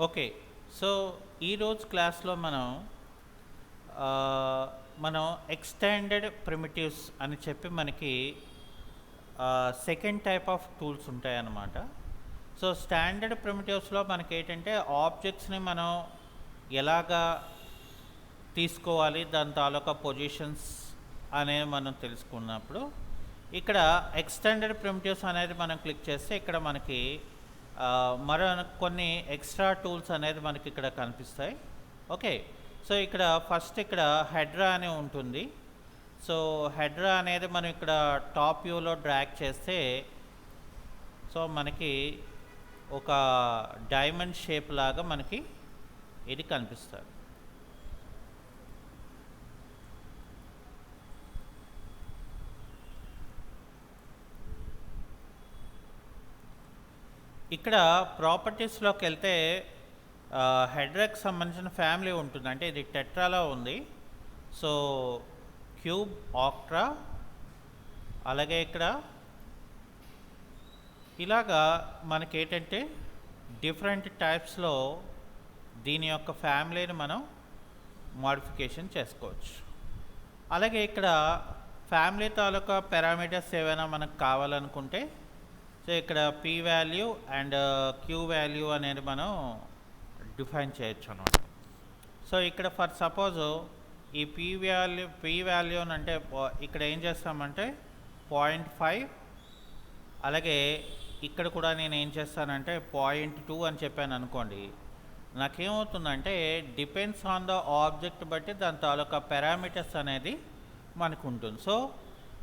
Okay. So, ఈరోజు క్లాస్‌లో మనం ఎక్స్‌టెండెడ్ ప్రిమిటివ్స్ అని చెప్పి మనకి సెకండ్ టైప్ ఆఫ్ టూల్స్ ఉంటాయన్నమాట. సో, స్టాండర్డ్ ప్రిమిటివ్స్‌లో మనకేంటంటే ఆబ్జెక్ట్స్‌ని మనం ఎలాగా తీసుకోవాలి, దాని తాలూకా పొజిషన్స్ అనేవి మనం తెలుసుకున్నప్పుడు, ఇక్కడ ఎక్స్‌టెండెడ్ ప్రిమిటివ్స్ అనేది మనం క్లిక్ చేస్తే ఇక్కడ మనకి మరో కొన్ని ఎక్స్ట్రా టూల్స్ అనేది మనకి ఇక్కడ కనిపిస్తాయి. ఓకే. సో, ఇక్కడ ఫస్ట్ ఇక్కడ హెడ్రా అని ఉంటుంది. సో, హెడ్రా అనేది మనం ఇక్కడ టాప్ వ్యూలో డ్రాగ్ చేస్తే సో మనకి ఒక డైమండ్ షేప్ లాగా మనకి ఇది కనిపిస్తుంది. ఇక్కడ ప్రాపర్టీస్లోకి వెళ్తే హెడ్రాకి సంబంధించిన ఫ్యామిలీ ఉంటుంది. అంటే ఇది టెట్రాలో ఉంది. సో క్యూబ్, ఆక్ట్రా, అలాగే ఇక్కడ ఇలాగా మనకి ఏంటంటే డిఫరెంట్ టైప్స్లో దీని యొక్క ఫ్యామిలీని మనం మోడిఫికేషన్ చేసుకోవచ్చు. అలాగే ఇక్కడ ఫ్యామిలీ తాలూకా పారామీటర్స్ ఏవైనా మనకు కావాలనుకుంటే సో ఇక్కడ P value and Q value అనేది మనం డిఫైన్ చేయొచ్చు అనమాట. సో ఇక్కడ ఫర్ సపోజ్ ఈ పీ వాల్యూ అంటే ఇక్కడ ఏం చేస్తామంటే 0.5, అలాగే ఇక్కడ కూడా నేను ఏం చేస్తానంటే 0.2 అని చెప్పాను అనుకోండి. నాకేమవుతుందంటే డిపెండ్స్ ఆన్ ద ఆబ్జెక్ట్ బట్టి దాని తాలూకా పారామీటర్స్ అనేది మనకు ఉంటుంది. సో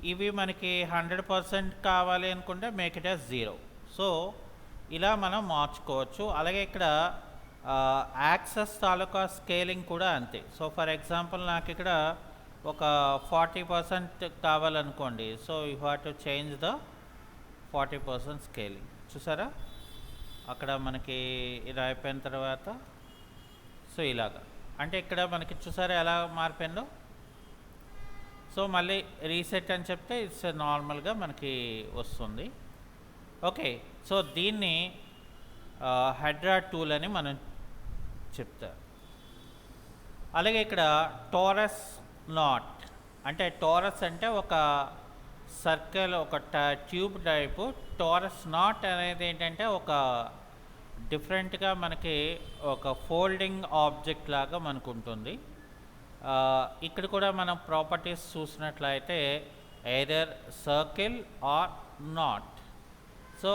ఇవి మనకి 100% కావాలి అనుకుంటే మేక్ ఇట్ యాజ్ 0. సో ఇలా మనం మార్చుకోవచ్చు. అలాగే ఇక్కడ యాక్సెస్ తాలూకా స్కేలింగ్ కూడా అంతే. సో ఫర్ ఎగ్జాంపుల్ నాకు ఇక్కడ ఒక 40% కావాలనుకోండి. So you have to change the 40% scaling. చూసారా, అక్కడ మనకి ఇది అయిపోయిన తర్వాత సో ఇలాగా అంటే ఇక్కడ మనకి చూసారా ఎలా మారిపోయిందో. సో మళ్ళీ రీసెట్ అని చెప్తే ఇట్స్ నార్మల్గా మనకి వస్తుంది. ఓకే. సో దీన్ని హెడ్రా టూల్ అని మనం చెప్తారు. అలాగే ఇక్కడ టోరస్ నాట్ అంటే టోరస్ అంటే ఒక సర్కిల్, ఒక ట్యూబ్ టైపు. టోరస్ నాట్ అనేది ఏంటంటే ఒక డిఫరెంట్గా మనకి ఒక ఫోల్డింగ్ ఆబ్జెక్ట్ లాగా మనకు ఉంటుంది. ఇక్కడ కూడా మనం ప్రాపర్టీస్ చూసినట్లయితే either circle or not. So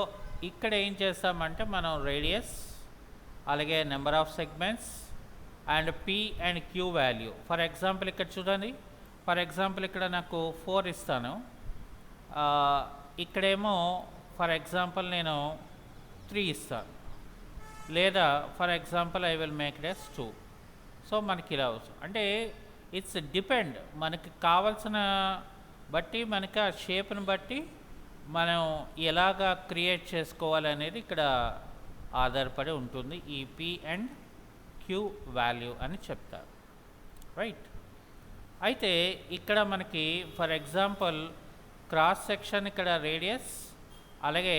ఇక్కడ ఏం చేస్తామంటే మనం రేడియస్, అలాగే number of segments and P and Q value. For example ఇక్కడ చూడండి, ఫర్ ఎగ్జాంపుల్ ఇక్కడ నాకు 4 ఇస్తాను. ఇక్కడేమో ఫర్ ఎగ్జాంపుల్ నేను 3 ఇస్తాను, లేదా for example I will make it as 2. So మనకి ఇలా అవసరం అంటే ఇట్స్ డిపెండ్ మనకి కావాల్సిన బట్టి, మనకి ఆ షేప్ని బట్టి మనం ఎలాగా క్రియేట్ చేసుకోవాలి అనేది ఇక్కడ ఆధారపడి ఉంటుంది. ఈ పీ అండ్ క్యూ వాల్యూ అని చెప్తారు, రైట్. అయితే ఇక్కడ మనకి ఫర్ ఎగ్జాంపుల్ క్రాస్ సెక్షన్ ఇక్కడ రేడియస్, అలాగే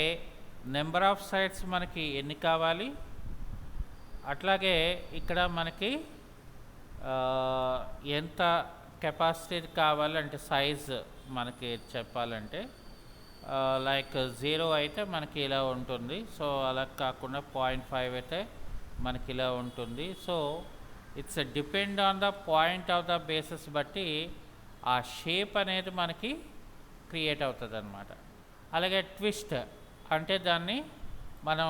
నెంబర్ ఆఫ్ సైడ్స్ మనకి ఎన్ని కావాలి, అట్లాగే ఇక్కడ మనకి ఎంత కెపాసిటీ కావాలంటే సైజ్ మనకి చెప్పాలంటే లైక్ 0 అయితే మనకి ఇలా ఉంటుంది. సో అలా కాకుండా 0.5 అయితే మనకి ఇలా ఉంటుంది. So it's depend on the point of the basis బట్టి ఆ షేప్ అనేది మనకి క్రియేట్ అవుతుంది అన్నమాట. అలాగే ట్విస్ట్ అంటే దాన్ని మనం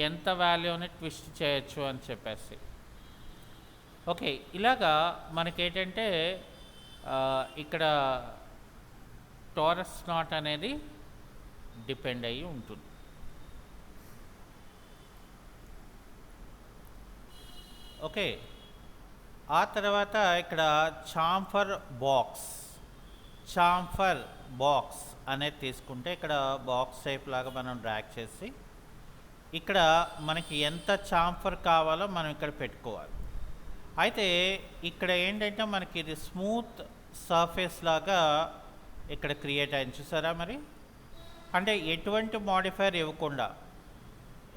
ఎంత వాల్యూని ట్విస్ట్ చేయొచ్చు అని చెప్పేసి. ఓకే. ఇలాగా మనకేంటంటే ఇక్కడ టోరస్ నాట్ అనేది డిపెండ్ అయ్యి ఉంటుంది. ఓకే. ఆ తర్వాత ఇక్కడ చాంఫర్ బాక్స్ అనేది తీసుకుంటే ఇక్కడ బాక్స్ టైప్ లాగా మనం డ్రాగ్ చేసి ఇక్కడ మనకి ఎంత చాంఫర్ కావాలో మనం ఇక్కడ పెట్టుకోవాలి. అయితే ఇక్కడ ఏంటంటే మనకి ఇది స్మూత్ సర్ఫేస్ లాగా ఇక్కడ క్రియేట్ అయింది. చూసారా మరి, అంటే ఎటువంటి మోడిఫైర్ ఇవ్వకుండా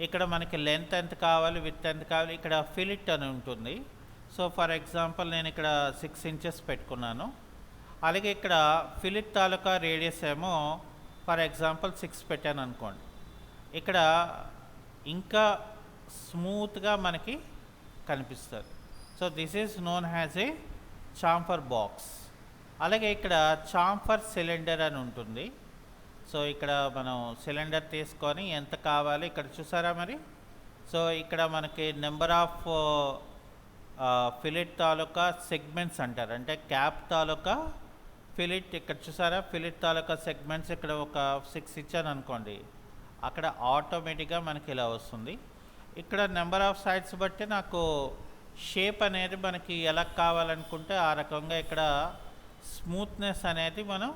ఇక్కడ మనకి లెంత్ ఎంత కావాలి, విత్ ఎంత కావాలి, ఇక్కడ ఫిలిట్ అని ఉంటుంది. సో ఫర్ ఎగ్జాంపుల్ నేను ఇక్కడ 6 ఇంచెస్ పెట్టుకున్నాను. అలాగే ఇక్కడ ఫిలిట్ తాలూకా రేడియస్ ఏమో ఫర్ ఎగ్జాంపుల్ 6 పెట్టాను అనుకోండి. ఇక్కడ ఇంకా స్మూత్గా మనకి కనిపిస్తుంది. So this is known has a chamfer box. అలాగే ఇక్కడ చాంఫర్ సిలిండర్ అని ఉంటుంది. సో ఇక్కడ మనం సిలిండర్ తీసుకొని ఎంత కావాలి ఇక్కడ చూసారా మరి. సో ఇక్కడ మనకి నెంబర్ ఆఫ్ ఫిలిట్ తాలూకా సెగ్మెంట్స్ అంటారు, అంటే క్యాప్ తాలూకా ఫిలిట్. ఇక్కడ చూసారా ఫిలిట్ తాలూకా సెగ్మెంట్స్ ఇక్కడ ఒక 6 ఇచ్చాను అనుకోండి, అక్కడ ఆటోమేటిక్గా మనకి ఇలా వస్తుంది. ఇక్కడ నెంబర్ ఆఫ్ సైడ్స్ బట్టి నాకు షేప్ అనేది మనకి ఎలా కావాలనుకుంటే ఆ రకంగా ఇక్కడ స్మూత్నెస్ అనేది మనం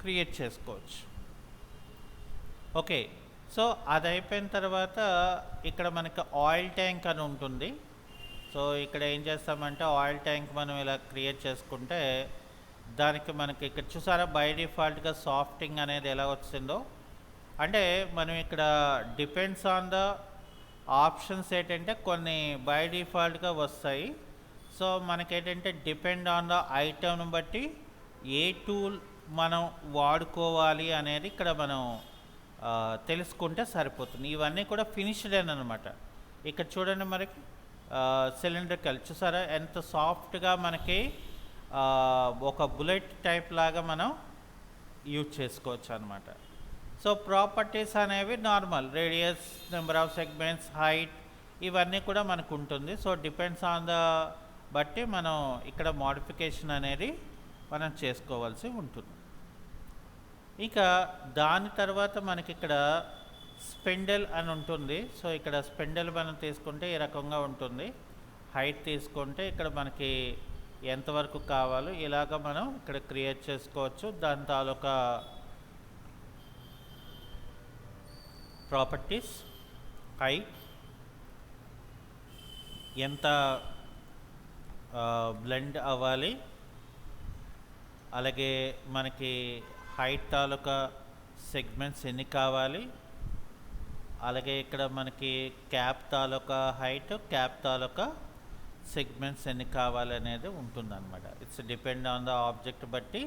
క్రియేట్ చేసుకోవచ్చు. ఓకే, సో అది అయిపోయిన తర్వాత ఇక్కడ మనకి ఆయిల్ ట్యాంక్ అని ఉంటుంది. సో ఇక్కడ ఏం చేస్తామంటే ఆయిల్ ట్యాంక్ మనం ఇలా క్రియేట్ చేసుకుంటే దానికి మనకి ఇక్కడ చూసారా బై డిఫాల్ట్గా సాఫ్టింగ్ అనేది ఎలా వచ్చిందో. అంటే మనం ఇక్కడ డిపెండ్స్ ఆన్ ద ఆప్షన్స్ ఏంటంటే కొన్ని బై డిఫాల్ట్గా వస్తాయి. సో మనకేంటంటే డిపెండ్ ఆన్ ద ఐటమ్ని బట్టి ఏ టూల్ మనం వాడుకోవాలి అనేది ఇక్కడ మనం తెలుసుకుంటే సరిపోతుంది. ఇవన్నీ కూడా ఫినిష్డ్ అనమాట. ఇక్కడ చూడండి మనకి సిలిండర్ చూసారా ఎంత సాఫ్ట్గా మనకి ఒక బుల్లెట్ టైప్ లాగా మనం యూజ్ చేసుకోవచ్చు అనమాట. సో ప్రాపర్టీస్ అనేవి normal radius, number of segments, height ఇవన్నీ కూడా మనకు ఉంటుంది. సో డిపెండ్స్ ఆన్ ద బట్టి మనం ఇక్కడ మోడిఫికేషన్ అనేది మనం చేసుకోవాల్సి ఉంటుంది. ఇక దాని తర్వాత మనకి ఇక్కడ స్పెండల్ అని ఉంటుంది. సో ఇక్కడ స్పెండల్ మనం తీసుకుంటే ఈ రకంగా ఉంటుంది. హైట్ తీసుకుంటే ఇక్కడ మనకి ఎంతవరకు కావాలో ఇలాగ మనం ఇక్కడ క్రియేట్ చేసుకోవచ్చు. దాని తాలూకా ప్రాపర్టీస్, హైట్, ఎంత బ్లెండ్ అవ్వాలి, అలాగే మనకి హైట్ తాలూకా సెగ్మెంట్స్ ఎన్ని కావాలి, అలాగే ఇక్కడ మనకి క్యాప్ తాలూకా హైట్, క్యాప్ తాలూకా సెగ్మెంట్స్ ఎన్ని కావాలి అనేది ఉంటుందన్నమాట. It's depend on the object బట్టి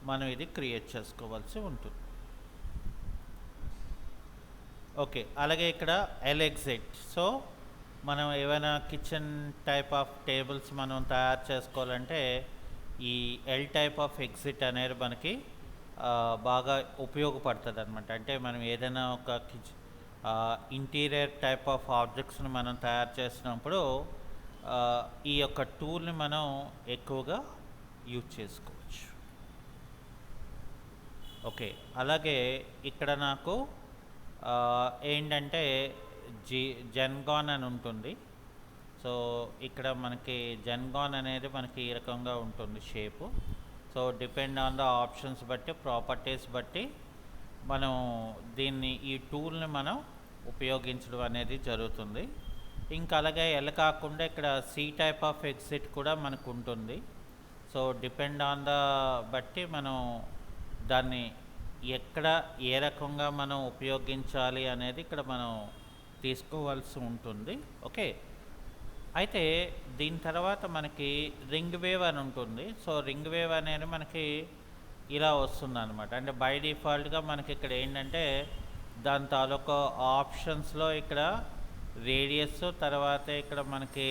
మనం ఇది క్రియేట్ చేసుకోవాల్సి ఉంటుంది. ఓకే, అలాగే ఇక్కడ ఎల్ ఎగ్జిట్. సో మనం ఏమైనా కిచెన్ టైప్ ఆఫ్ టేబుల్స్ మనం తయారు చేసుకోవాలంటే ఈ ఎల్ టైప్ ఆఫ్ ఎగ్జిట్ అనేది మనకి బాగా ఉపయోగపడుతుంది అనమాట. అంటే మనం ఏదైనా ఒక ఇంటీరియర్ టైప్ ఆఫ్ ఆబ్జెక్ట్స్ని మనం తయారు చేసినప్పుడు ఈ యొక్క టూల్ని మనం ఎక్కువగా యూజ్ చేసుకోవచ్చు. ఓకే, అలాగే ఇక్కడ నాకు ఏంటంటే జెన్గాన్ అని ఉంటుంది. సో ఇక్కడ మనకి జెన్గాన్ అనేది మనకి ఈ రకంగా ఉంటుంది shape. So depend on the options బట్టి, ప్రాపర్టీస్ బట్టి మనం దీన్ని ఈ టూల్ని మనం ఉపయోగించడం అనేది జరుగుతుంది. ఇంకా అలాగే ఎల్ కాకుండా ఇక్కడ సి టైప్ ఆఫ్ ఎగ్జిట్ కూడా మనకు ఉంటుంది. సో డిపెండ్ ఆన్ ద బట్టి మనం దాన్ని ఎక్కడ ఏ రకంగా మనం ఉపయోగించాలి అనేది ఇక్కడ మనం తీసుకోవాల్సి ఉంటుంది. ఓకే, అయితే దీని తర్వాత మనకి రింగ్ వేవ్ అని ఉంటుంది. సో రింగ్ వేవ్ అనేది మనకి ఇలా వస్తుంది అనమాట. అంటే బై డిఫాల్ట్గా మనకి ఇక్కడ ఏంటంటే దాని తాలూకా ఆప్షన్స్లో ఇక్కడ రేడియస్, తర్వాత ఇక్కడ మనకి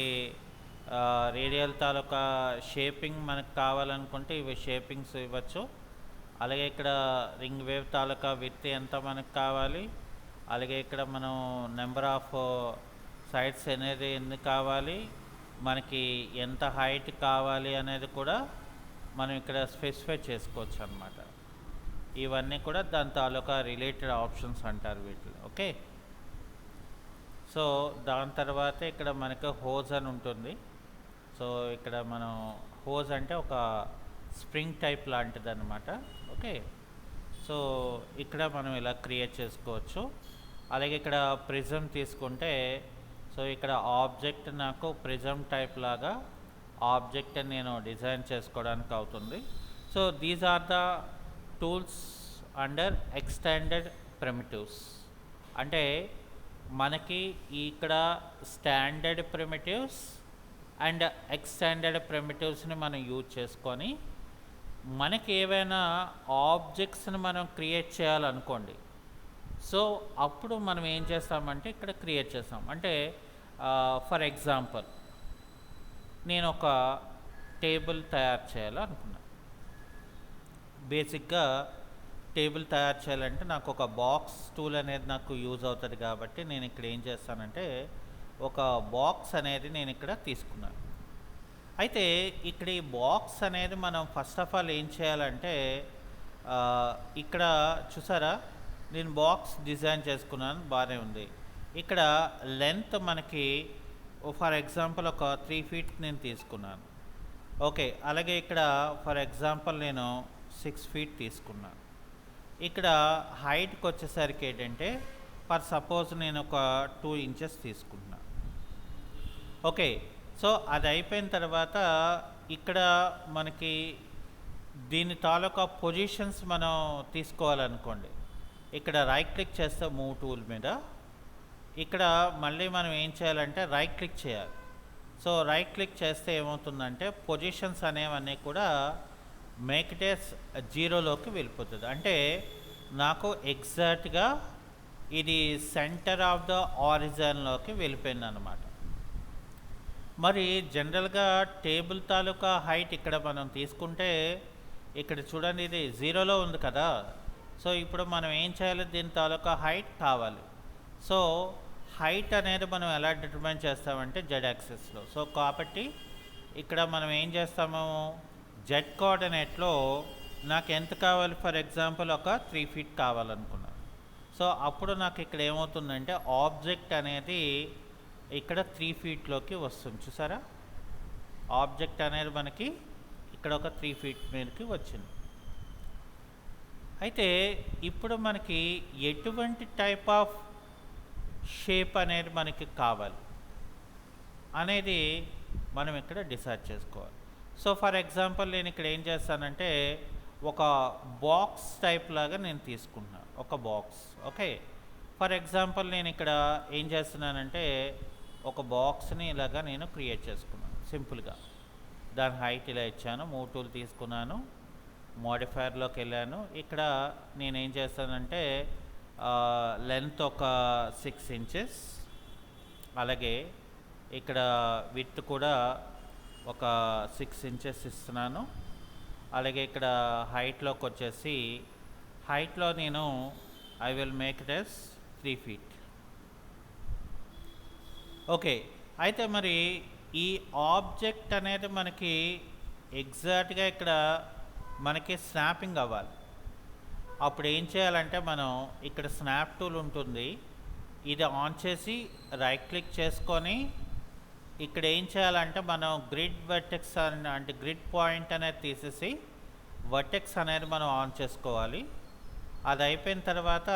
రేడియల్ తాలూకా షేపింగ్ మనకు కావాలనుకుంటే ఇవి షేపింగ్స్ ఇవ్వచ్చు. అలాగే ఇక్కడ రింగ్ వేవ్ తాలూకా విడ్త్ ఎంత మనకు కావాలి, అలాగే ఇక్కడ మనం నెంబర్ ఆఫ్ సైడ్స్ అనేది ఎన్ని కావాలి, మనకి ఎంత హైట్ కావాలి అనేది కూడా మనం ఇక్కడ స్పెసిఫై చేసుకోవచ్చు అన్నమాట. ఇవన్నీ కూడా దాని తాలూకా రిలేటెడ్ ఆప్షన్స్ అంటారు వీటిలో. ఓకే, సో దాని తర్వాత ఇక్కడ మనకు హోజ్ అని ఉంటుంది. సో ఇక్కడ మనం హోజ్ అంటే ఒక స్ప్రింగ్ టైప్ లాంటిది అనమాట. ఓకే, సో ఇక్కడ మనం ఇలా క్రియేట్ చేసుకోవచ్చు. అలాగే ఇక్కడ ప్రిజం తీసుకుంటే సో ఇక్కడ ఆబ్జెక్ట్ నాకు ప్రిజం టైప్ లాగా ఆబ్జెక్ట్ నేను డిజైన్ చేసుకోవడానికి అవుతుంది. So these are the tools under extended primitives. అంటే మనకి ఇక్కడ స్టాండర్డ్ ప్రిమిటివ్స్ అండ్ ఎక్స్టాండర్డ్ ప్రిమిటివ్స్ని మనం యూజ్ చేసుకొని మనకి ఏవైనా ఆబ్జెక్ట్స్ని మనం క్రియేట్ చేయాలనుకోండి. సో అప్పుడు మనం ఏం చేస్తామంటే ఇక్కడ క్రియేట్ చేస్తాం. అంటే ఫర్ ఎగ్జాంపుల్ నేను ఒక టేబుల్ తయారు చేయాలనుకున్నాను. బేసిక్గా టేబుల్ తయారు చేయాలంటే నాకు ఒక బాక్స్ టూల్ అనేది నాకు యూజ్ అవుతుంది కాబట్టి నేను ఇక్కడ ఏం చేస్తానంటే ఒక బాక్స్ అనేది నేను ఇక్కడ తీసుకున్నాను. అయితే ఇక్కడ ఈ బాక్స్ అనేది మనం ఫస్ట్ ఆఫ్ ఆల్ ఏం చేయాలంటే ఇక్కడ చూసారా, నేను బాక్స్ డిజైన్ చేసుకున్నాను, బాగానే ఉంది. ఇక్కడ లెంత్ మనకి ఫర్ ఎగ్జాంపుల్ ఒక 3 feet నేను తీసుకున్నాను. ఓకే, అలాగే ఇక్కడ ఫర్ ఎగ్జాంపుల్ నేను 6 feet తీసుకున్నాను. ఇక్కడ హైట్కి వచ్చేసరికి ఏంటంటే ఫర్ సపోజ్ నేను ఒక 2 inches తీసుకుంటున్నాను. ఓకే, సో అది అయిపోయిన తర్వాత ఇక్కడ మనకి దీని తాలూకా పొజిషన్స్ మనం తీసుకోవాలనుకోండి. ఇక్కడ రైట్ క్లిక్ చేస్తే మూవ్ టూల్ మీద ఇక్కడ మళ్ళీ మనం ఏం చేయాలంటే రైట్ క్లిక్ చేయాలి. సో రైట్ క్లిక్ చేస్తే ఏమవుతుందంటే పొజిషన్స్ అనేవన్నీ కూడా మేక్ ఇట్ ఎస్ 0లోకి వెళ్ళిపోతుంది. అంటే నాకు ఎగ్జాక్ట్గా ఇది సెంటర్ ఆఫ్ ద ఆరిజిన్లోకి వెళ్ళిపోయింది అన్నమాట. మరి జనరల్గా టేబుల్ తాలూకా హైట్ ఇక్కడ మనం తీసుకుంటే ఇక్కడ చూడండి ఇది 0లో ఉంది కదా. సో ఇప్పుడు మనం ఏం చేయాలి, దీని తాలూకా హైట్ కావాలి. సో హైట్ అనేది మనం ఎలా డిటర్మైన్ చేస్తామంటే జెడ్ యాక్సిస్లో. సో కాబట్టి ఇక్కడ మనం ఏం చేస్తాము, జెడ్ కోఆర్డినేట్లో నాకు ఎంత కావాలి, ఫర్ ఎగ్జాంపుల్ ఒక 3 feet కావాలనుకున్నాను. సో అప్పుడు నాకు ఇక్కడ ఏమవుతుందంటే ఆబ్జెక్ట్ అనేది ఇక్కడ 3 feetలోకి వస్తుంది. చూసారా, ఆబ్జెక్ట్ అనేది మనకి ఇక్కడ ఒక 3 feet మీదకి వచ్చింది. అయితే ఇప్పుడు మనకి ఎటువంటి టైప్ ఆఫ్ షేప్ అనేది మనకి కావాలి అనేది మనం ఇక్కడ డిసైడ్ చేసుకోవాలి. సో ఫర్ ఎగ్జాంపుల్ నేను ఇక్కడ ఏం చేస్తానంటే ఒక బాక్స్ టైప్ లాగా నేను తీసుకుంటున్నాను, ఒక బాక్స్. ఓకే, ఫర్ ఎగ్జాంపుల్ నేను ఇక్కడ ఏం చేస్తున్నానంటే ఒక బాక్స్ని ఇలాగా నేను క్రియేట్ చేసుకున్నాను సింపుల్గా. దాని హైట్ ఇలా ఇచ్చాను, మూవ్ టూల్ తీసుకున్నాను, మోడిఫైర్లోకి వెళ్ళాను. ఇక్కడ నేనేం చేస్తానంటే లెంత్ ఒక 6 inches, అలాగే ఇక్కడ విడ్త్ కూడా ఒక 6 inches ఇస్తున్నాను. అలాగే ఇక్కడ హైట్లోకి వచ్చేసి హైట్లో నేను I will make it as 3 feet. Okay, అయితే మరి ఈ ఆబ్జెక్ట్ అనేది మనకి ఎగ్జాక్ట్గా ఇక్కడ మనకి స్నాపింగ్ అవ్వాలి. అప్పుడు ఏం చేయాలంటే మనం ఇక్కడ స్నాప్ టూల్ ఉంటుంది, ఇది ఆన్ చేసి రైట్ క్లిక్ చేసుకొని ఇక్కడ ఏం చేయాలంటే మనం గ్రిడ్ వర్టెక్స్ అంటే గ్రిడ్ పాయింట్ అనేది తీసేసి వర్టెక్స్ అనేది మనం ఆన్ చేసుకోవాలి. అది అయిపోయిన తర్వాత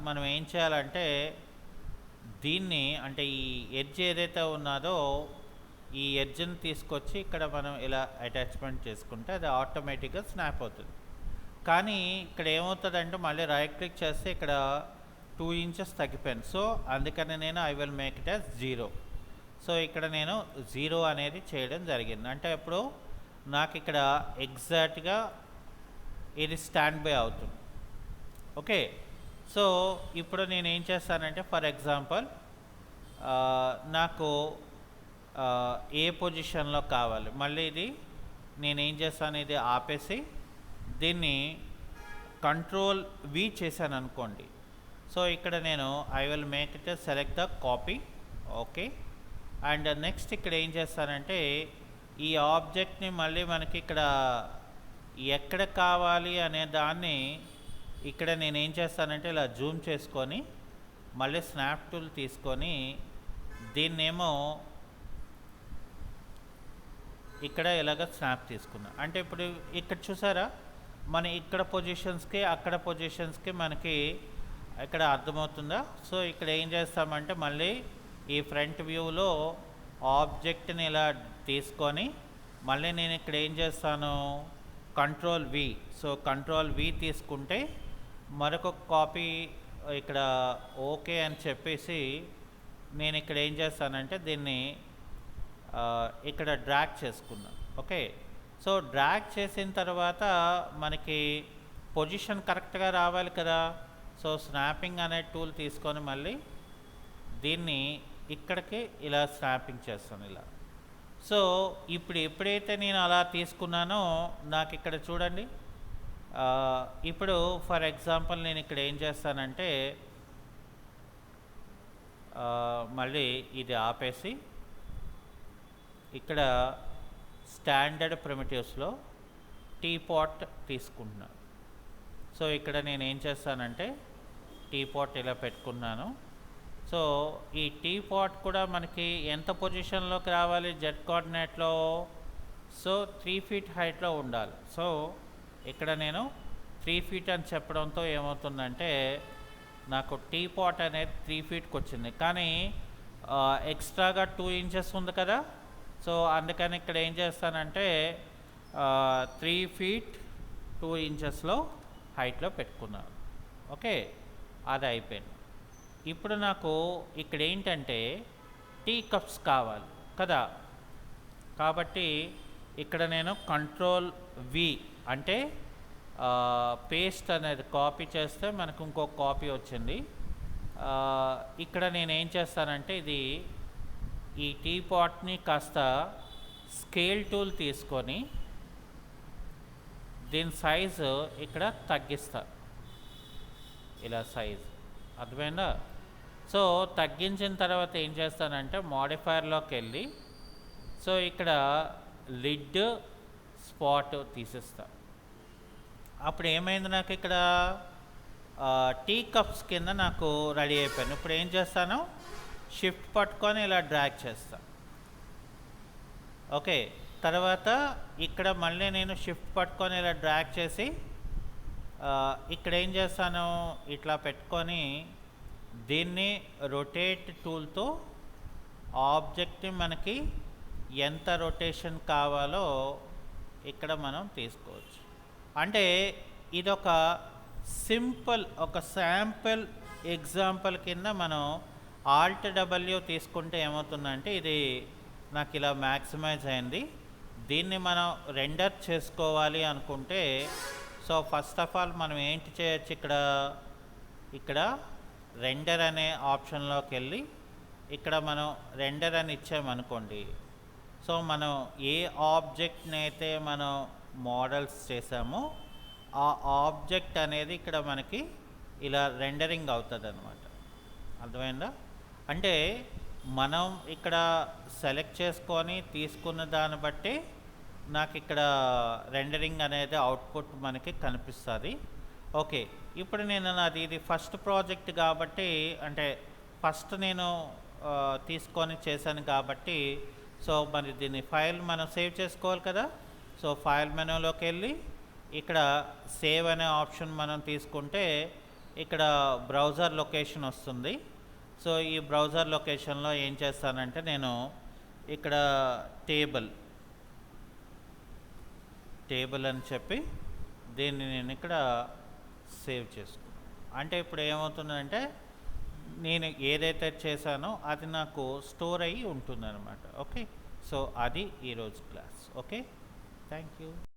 మనం ఏం చేయాలంటే దీన్ని అంటే ఈ ఎడ్జ్ ఏదైతే ఉన్నదో ఈ ఎడ్జ్ని తీసుకొచ్చి ఇక్కడ మనం ఇలా అటాచ్మెంట్ చేసుకుంటే అది ఆటోమేటిక్గా స్నాప్ అవుతుంది. కానీ ఇక్కడ ఏమవుతుందంటే మళ్ళీ రైట్ క్లిక్ చేస్తే ఇక్కడ 2 inches తగ్గిపోయింది. సో అందుకని నేను I will make it as 0. So ఇక్కడ నేను 0 అనేది చేయడం జరిగింది. అంటే ఇప్పుడు నాకు ఇక్కడ ఎగ్జాక్ట్గా ఇది స్టాండ్ బై అవుతుంది. ఓకే, సో ఇప్పుడు నేను ఏం చేస్తానంటే ఫర్ ఎగ్జాంపుల్ నాకు ఏ పొజిషన్లో కావాలి, మళ్ళీ ఇది నేనేం చేస్తాను, ఇది ఆపేసి దీన్ని కంట్రోల్ V చేశాను అనుకోండి. సో ఇక్కడ నేను I will make it select the copy. Okay, and next ఇక్కడ ఏం చేస్తానంటే ఈ ఆబ్జెక్ట్ని మళ్ళీ మనకి ఇక్కడ ఎక్కడ కావాలి అనే దాన్ని ఇక్కడ నేను ఏం చేస్తానంటే ఇలా జూమ్ చేసుకొని మళ్ళీ స్నాప్ టూల్ తీసుకొని దీన్నేమో ఇక్కడ ఇలాగ స్నాప్ తీసుకున్నా. అంటే ఇప్పుడు ఇక్కడ చూసారా, మన ఇక్కడ పొజిషన్స్కి అక్కడ పొజిషన్స్కి మనకి ఇక్కడ అర్థమవుతుందా. సో ఇక్కడ ఏం చేస్తామంటే మళ్ళీ ఈ ఫ్రంట్ వ్యూలో ఆబ్జెక్ట్ని ఇలా తీసుకొని మళ్ళీ నేను ఇక్కడ ఏం చేస్తాను, control V. So control V తీసుకుంటే మరొక కాపీ ఇక్కడ ఓకే అని చెప్పేసి నేను ఇక్కడ ఏం చేస్తానంటే దీన్ని ఇక్కడ డ్రాగ్ చేసుకున్నాను. ఓకే, సో డ్రాగ్ చేసిన తర్వాత మనకి పొజిషన్ కరెక్ట్గా రావాలి కదా. సో స్నాపింగ్ అనే టూల్ తీసుకొని మళ్ళీ దీన్ని ఇక్కడికి ఇలా స్నాపింగ్ చేస్తాను ఇలా. సో ఇప్పుడు ఎప్పుడైతే నేను అలా తీసుకున్నానో నాకు ఇక్కడ చూడండి, ఇప్పుడు ఫర్ ఎగ్జాంపుల్ నేను ఇక్కడ ఏం చేస్తానంటే మళ్ళీ ఇది ఆపేసి ఇక్కడ స్టాండర్డ్ ప్రిమిటివ్స్లో టీపాట్ తీసుకుంటున్నాను. సో ఇక్కడ నేను ఏం చేస్తానంటే టీపాట్ ఇలా పెట్టుకున్నాను. సో ఈ టీపాట్ కూడా మనకి ఎంత పొజిషన్లోకి రావాలి జెడ్ కోఆర్డినేట్లో, సో 3 feet హైట్లో ఉండాలి. సో ఇక్కడ నేను 3 feet అని చెప్పడంతో ఏమవుతుందంటే నాకు టీపాట్ అనేది 3 feetకి వచ్చింది, కానీ ఎక్స్ట్రాగా 2 inches ఉంది కదా. సో అందుకని ఇక్కడ ఏం చేస్తానంటే 3 feet 2 inchesలో హైట్లో పెట్టుకున్నాను. ఓకే, అది అయిపోయింది. ఇప్పుడు నాకు ఇక్కడ ఏంటంటే టీ కప్స్ కావాలి కదా, కాబట్టి ఇక్కడ నేను కంట్రోల్ వి అంటే పేస్ట్ అనేది కాపీ చేస్తే మనకు ఇంకో కాపీ వచ్చింది. ఇక్కడ నేను ఏం చేస్తానంటే ఇది ఈ టీ పాట్ని కాస్త స్కేల్ టూల్ తీసుకొని దీని సైజు ఇక్కడ తగ్గిస్తా, ఇలా సైజు అర్థమైందా. సో తగ్గించిన తర్వాత ఏం చేస్తానంటే మోడిఫైర్లోకి వెళ్ళి సో ఇక్కడ లిడ్ స్పాట్ తీసేస్తా. అప్పుడు ఏమైంది, నాకు ఇక్కడ టీ కప్స్ కింద నాకు రెడీ అయిపోయాను. ఇప్పుడు ఏం చేస్తాను, షిఫ్ట్ పట్టుకొని ఇలా డ్రాగ్ చేస్తా. ఓకే, తర్వాత ఇక్కడ మళ్ళీ నేను షిఫ్ట్ పట్టుకొని ఇలా డ్రాగ్ చేసి ఇక్కడ ఏం చేస్తాను, ఇట్లా పెట్టుకొని దీన్ని రొటేట్ టూల్తో ఆబ్జెక్ట్ని మనకి ఎంత రొటేషన్ కావాలో ఇక్కడ మనం తీసుకోవచ్చు. అంటే ఇదొక సింపుల్ ఒక శాంపుల్ ఎగ్జాంపుల్ కింద మనం ఆల్ట్ డబ్ల్యూ తీసుకుంటే ఏమవుతుందంటే ఇది నాకు ఇలా మ్యాక్సిమైజ్ అయింది. దీన్ని మనం రెండర్ చేసుకోవాలి అనుకుంటే సో ఫస్ట్ ఆఫ్ ఆల్ మనం ఏంటి చేయొచ్చు, ఇక్కడ రెండర్ అనే ఆప్షన్లోకి వెళ్ళి ఇక్కడ మనం రెండర్ అని ఇచ్చామనుకోండి. సో మనం ఏ ఆబ్జెక్ట్ని అయితే మనం మోడల్స్ చేసామో ఆ ఆబ్జెక్ట్ అనేది ఇక్కడ మనకి ఇలా రెండరింగ్ అవుతుంది అన్నమాట. అర్థమైందా? అంటే మనం ఇక్కడ సెలెక్ట్ చేసుకొని తీసుకున్న దాన్ని బట్టి నాకు ఇక్కడ రెండరింగ్ అనేది అవుట్పుట్ మనకి కనిపిస్తుంది. ఓకే, ఇప్పుడు నేను ఇది ఫస్ట్ ప్రాజెక్ట్ కాబట్టి అంటే ఫస్ట్ నేను తీసుకొని చేశాను కాబట్టి సో మరి దీన్ని ఫైల్ మనం సేవ్ చేసుకోవాలి కదా. సో ఫైల్ మెనూలోకి వెళ్ళి ఇక్కడ సేవ్ అనే ఆప్షన్ మనం తీసుకుంటే ఇక్కడ బ్రౌజర్ లొకేషన్ వస్తుంది. సో ఈ బ్రౌజర్ లొకేషన్లో ఏం చేస్తానంటే నేను ఇక్కడ టేబుల్ అని చెప్పి దీన్ని నేను ఇక్కడ సేవ్ చేసుకున్నాను. అంటే ఇప్పుడు ఏమవుతుందంటే నేను ఏదైతే చేశానో అది నాకు స్టోర్ అయ్యి ఉంటుందన్నమాట. ఓకే, సో అది ఈరోజు క్లాస్. Okay, thank you.